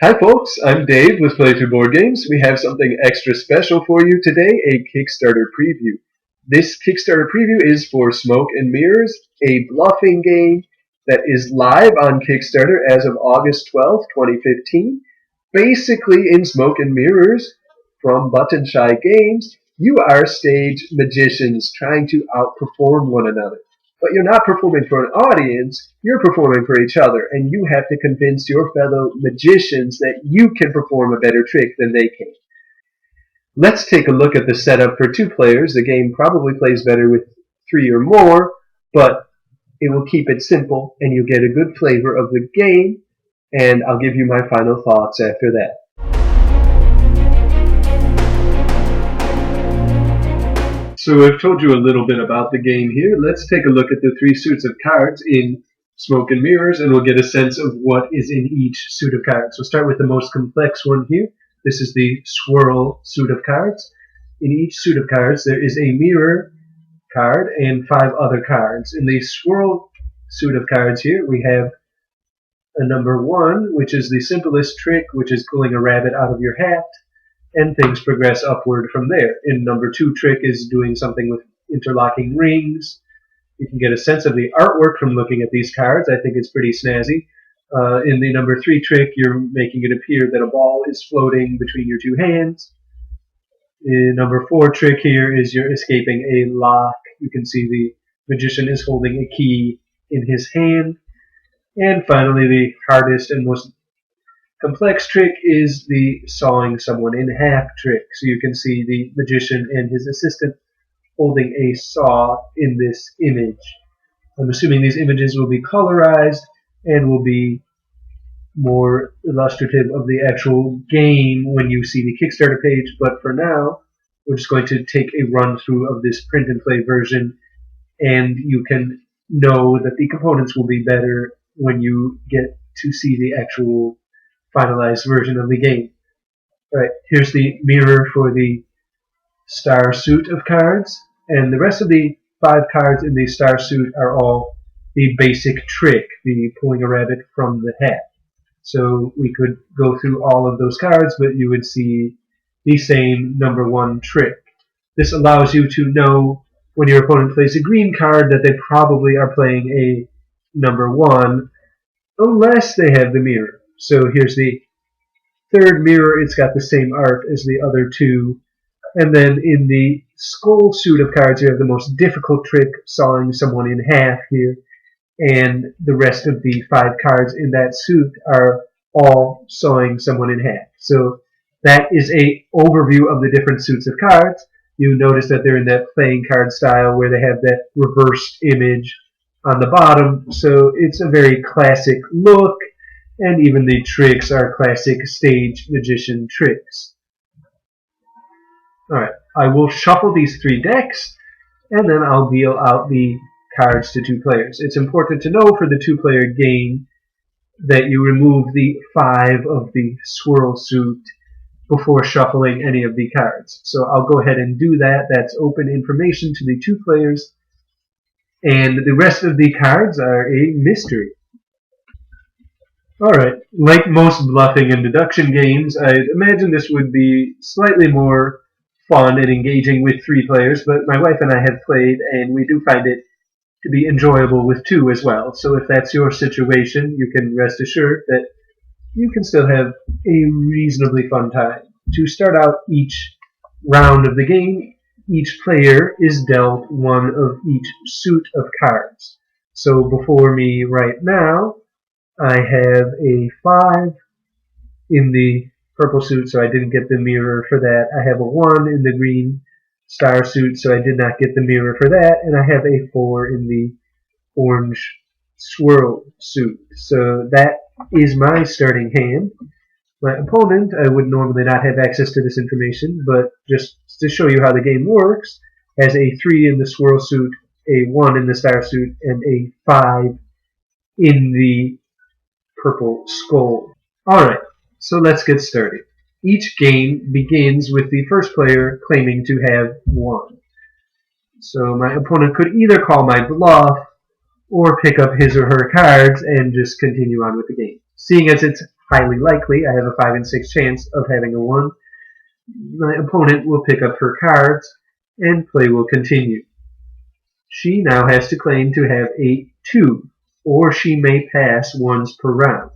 Hi folks, I'm Dave with Playthrough Board Games. We have something extra special for you today, a Kickstarter preview. This Kickstarter preview is for Smoke and Mirrors, a bluffing game that is live on Kickstarter as of August 12th, 2015. Basically, in Smoke and Mirrors from Button Shy Games, you are stage magicians trying to outperform one another. But you're not performing for an audience, you're performing for each other, and you have to convince your fellow magicians that you can perform a better trick than they can. Let's take a look at the setup for 2 players. The game probably plays better with 3 or more, but it will keep it simple, and you'll get a good flavor of the game, and I'll give you my final thoughts after that. So I've told you a little bit about the game here. Let's take a look at the 3 suits of cards in Smoke and Mirrors, and we'll get a sense of what is in each suit of cards. We'll start with the most complex one here. This is the Swirl suit of cards. In each suit of cards, there is a mirror card and 5 other cards. In the Swirl suit of cards here, we have a number 1, which is the simplest trick, which is pulling a rabbit out of your hat, and things progress upward from there. In number 2 trick is doing something with interlocking rings. You can get a sense of the artwork from looking at these cards. I think it's pretty snazzy. In the number 3 trick, you're making it appear that a ball is floating between your 2 hands. In number 4 trick here is you're escaping a lock. You can see the magician is holding a key in his hand. And finally, the hardest and most complex trick is the sawing someone in half trick. So you can see the magician and his assistant holding a saw in this image. I'm assuming these images will be colorized and will be more illustrative of the actual game when you see the Kickstarter page, but for now, we're just going to take a run through of this print and play version, and you can know that the components will be better when you get to see the actual finalized version of the game. Alright, here's the mirror for the star suit of cards, and the rest of the 5 cards in the star suit are all the basic trick, the pulling a rabbit from the hat. So we could go through all of those cards, but you would see the same number 1 trick. This allows you to know when your opponent plays a green card that they probably are playing a number 1, unless they have the mirror. So here's the 3rd mirror. It's got the same art as the other 2. And then in the skull suit of cards, you have the most difficult trick, sawing someone in half here. And the rest of the 5 cards in that suit are all sawing someone in half. So that is a overview of the different suits of cards. You notice that they're in that playing card style where they have that reversed image on the bottom. So it's a very classic look, and even the tricks are classic stage magician tricks. Alright, I will shuffle these 3 decks, and then I'll deal out the cards to 2 players. It's important to know for the 2-player game that you remove the 5 of the swirl suit before shuffling any of the cards. So I'll go ahead and do that. That's open information to the 2 players, and the rest of the cards are a mystery. Alright, like most bluffing and deduction games, I imagine this would be slightly more fun and engaging with 3 players, but my wife and I have played, and we do find it to be enjoyable with 2 as well. So if that's your situation, you can rest assured that you can still have a reasonably fun time. To start out each round of the game, each player is dealt 1 of each suit of cards. So before me right now, I have a 5 in the purple suit, so I didn't get the mirror for that. I have a 1 in the green star suit, so I did not get the mirror for that, and I have a 4 in the orange swirl suit. So that is my starting hand. My opponent, I would normally not have access to this information, but just to show you how the game works, has a 3 in the swirl suit, a 1 in the star suit, and a 5 in the purple skull. Alright, so let's get started. Each game begins with the first player claiming to have 1. So my opponent could either call my bluff or pick up his or her cards and just continue on with the game. Seeing as it's highly likely. I have a 5 in 6 chance of having a 1. My opponent will pick up her cards, and play will continue. She now has to claim to have a 2, or she may pass once per round.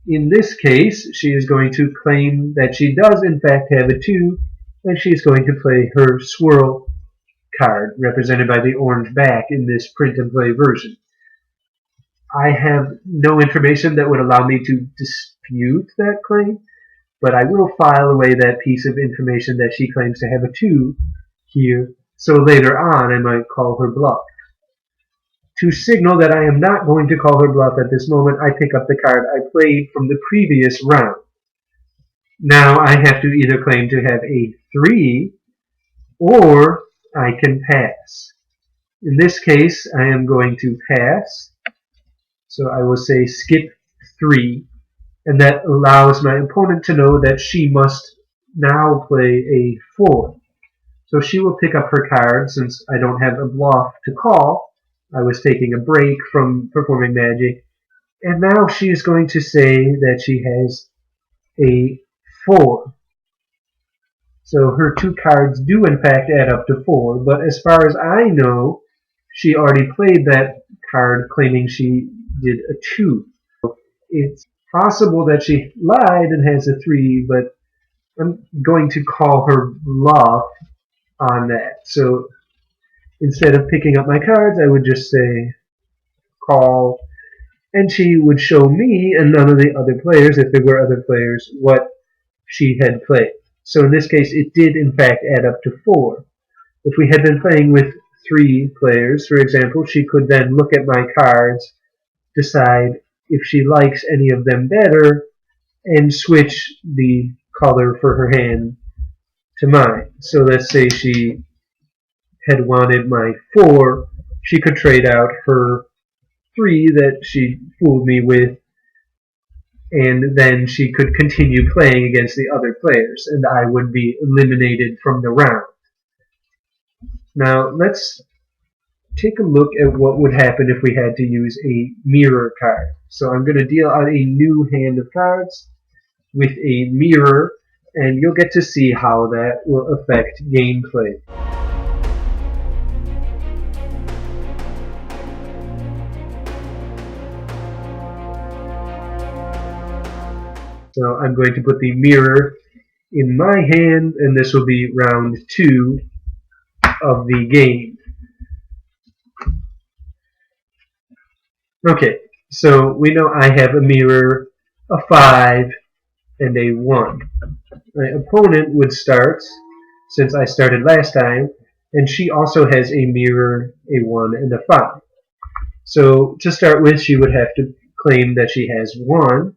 In this case, she is going to claim that she does in fact have a 2, and she is going to play her swirl card, represented by the orange back in this print and play version. I have no information that would allow me to dispute that claim, but I will file away that piece of information that she claims to have a 2 here, so later on I might call her bluff. To signal that I am not going to call her bluff at this moment, I pick up the card I played from the previous round. Now I have to either claim to have a 3, or I can pass. In this case, I am going to pass, so I will say skip 3, and that allows my opponent to know that she must now play a 4. So she will pick up her card, since I don't have a bluff to call. I was taking a break from performing magic, and now she is going to say that she has a 4. So her 2 cards do in fact add up to 4, but as far as I know, she already played that card claiming she did a 2. It's possible that she lied and has a 3, but I'm going to call her bluff on that. So instead of picking up my cards, I would just say call, and she would show me and none of the other players, if there were other players, what she had played. So in this case, it did in fact add up to 4. If we had been playing with 3 players, for example, she could then look at my cards, decide if she likes any of them better, and switch the color for her hand to mine. So let's say she had wanted my 4, she could trade out her 3 that she fooled me with, and then she could continue playing against the other players, and I would be eliminated from the round. Now let's take a look at what would happen if we had to use a mirror card. So I'm going to deal out a new hand of cards with a mirror, and you'll get to see how that will affect gameplay. So I'm going to put the mirror in my hand, and this will be round 2 of the game. Okay, so we know I have a mirror, a 5, and a 1. My opponent would start, since I started last time, and she also has a mirror, a 1, and a 5. So to start with, she would have to claim that she has 1.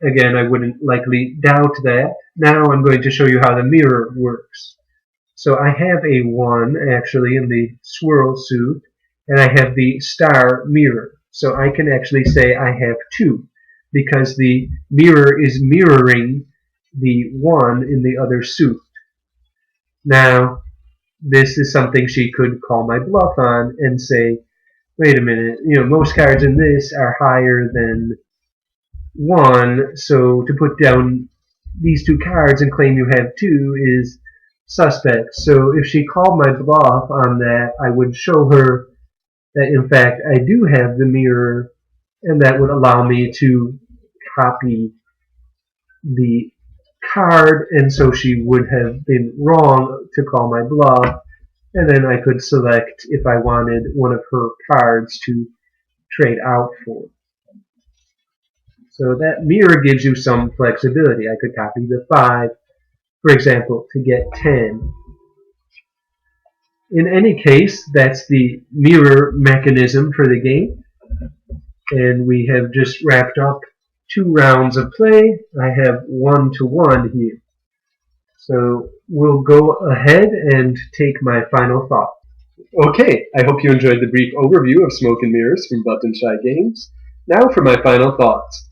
Again, I wouldn't likely doubt that. Now I'm going to show you how the mirror works. So I have a 1 actually in the swirl suit, and I have the star mirror. So I can actually say I have 2, because the mirror is mirroring the 1 in the other suit. Now, this is something she could call my bluff on and say, wait a minute, most cards in this are higher than 1, so to put down these 2 cards and claim you have 2 is suspect. So if she called my bluff on that, I would show her that in fact I do have the mirror, and that would allow me to copy the card, and so she would have been wrong to call my bluff, and then I could select if I wanted one of her cards to trade out for. So that mirror gives you some flexibility. I could copy the 5, for example, to get 10. In any case, that's the mirror mechanism for the game. And we have just wrapped up 2 rounds of play. I have 1-1 here. So we'll go ahead and take my final thought. Okay, I hope you enjoyed the brief overview of Smoke and Mirrors from Button Shy Games. Now for my final thoughts.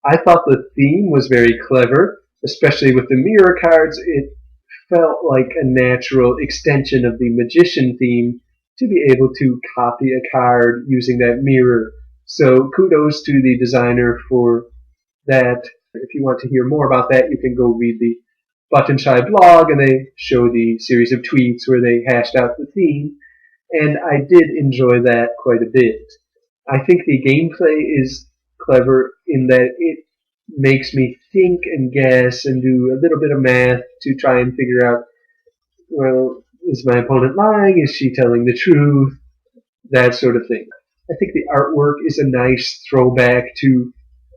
I thought the theme was very clever, especially with the mirror cards. It felt like a natural extension of the Magician theme to be able to copy a card using that mirror. So kudos to the designer for that if you want to hear more about that, you can go read the Button Shy blog, and they show the series of tweets where they hashed out the theme, and I did enjoy that quite a bit. I think the gameplay is clever in that it makes me think and guess and do a little bit of math to try and figure out, well, is my opponent lying? Is she telling the truth? That sort of thing. I think the artwork is a nice throwback to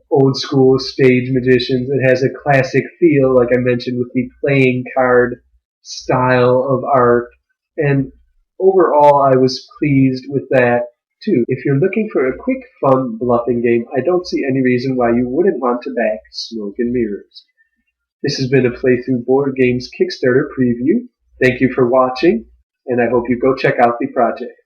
old school stage magicians. It has a classic feel, like I mentioned, with the playing card style of art. And overall, I was pleased with that too. If you're looking for a quick, fun bluffing game, I don't see any reason why you wouldn't want to back Smoke and Mirrors. This has been a Playthrough Board Games Kickstarter preview. Thank you for watching, and I hope you go check out the project.